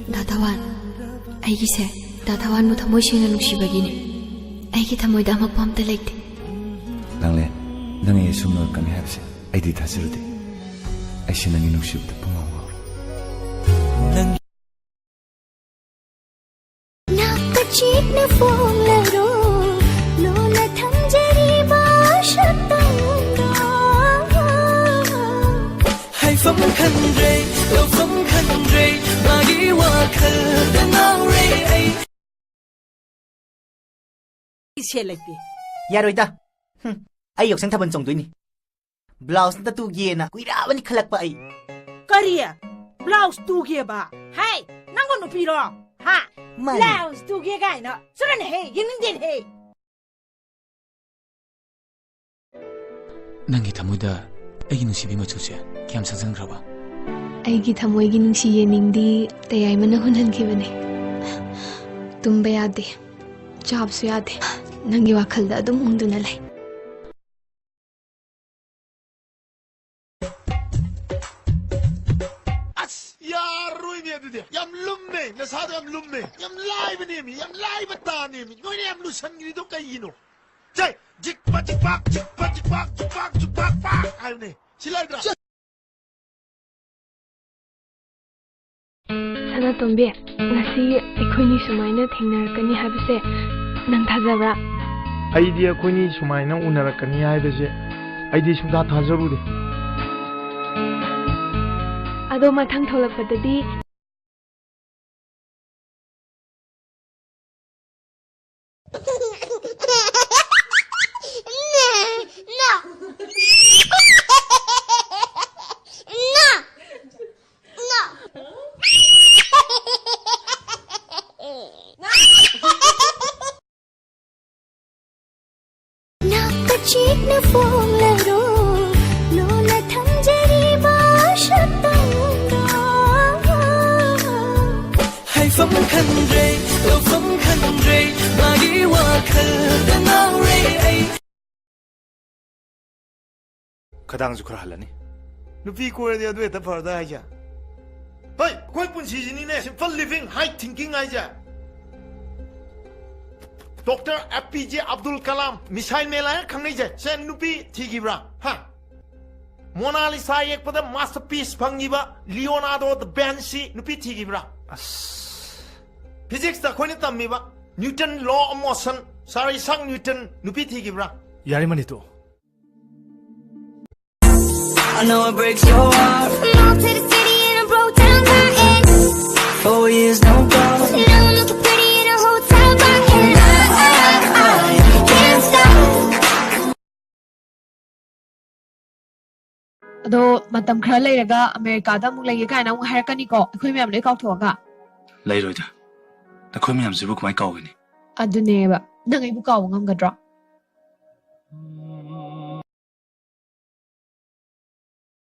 Datawan, aigise, datawan mo thamoy sina nuksibagini. Aigi thamoy da magpam ta lekte. Langle, nangi sumno kan habse. Aidi thasirude. Ai sinangi nuksibta pungaw. Nakachit na phone laro, no na thamjari ba shatanga. Hai pham khangre, lo pham khangre, magi wa khal da ngawre ai. Selekti. Yaroida. Ai yok sang thaban chongdoini. Blouse ta tu ge na kuira bani khalak pa ai. Kariya blouse tu ge ba. Hai, nango no piro. Ha. Blouse tu ge ga na. Suran he, yin din he. Nangi thamoida aigi nusibi machuche kyam sangraba. Aigi thamoy gi nungsi yeningdi tayai mana hunhankibane. Tumba yade. Jobsu yade. Nangi wakhalda adum ungduna lai. Yam lumme, nasado yam lumme, yam live nemi, yam live tanemi, no yam lusan grido kayino. Jay, jikpa, ayune, silagra. Sana tombe, ngasi ikhoini sumaina thengnarakani habise nang thajabra. Aidi akhoni sumaina unarakani habise aidi sumda thajarude. Ado mathang tholakpadadi Nakachit na phone laro, no na thamjari ba shatanga. Hai pham khangre, lo pham khangre, magi wa khal da ngawre ai. Kadang ju khara halani. Nupi ko re adu eta farda aja. Hey, koi punsi jini ne simple living, high thinking aja. Dr. APJ Abdul Kalam, Missile Mela Kanija, Sen Nupi Tigibra, ha. Mona Lisa Pada masterpiece Pangiba, Leonardo the Banshee, Nupi Tigibra. Physics the Konitamiba, Newton Law of Motion, Sorry Sang Newton, Nupi Tigibra. Yarimanito. I know it breaks your heart. Moved to the city and I broke down my end. 4 years no call. Now I'm looking pretty in a hotel bar and I can't stop. ado matam khara leiraga America da muk lege kaina muk harakani ko akhoi myam le kaw thoga Lairoida. Nakhoi myam jibu kumai kawgani. adune ba nangai bu kaw ngam gadra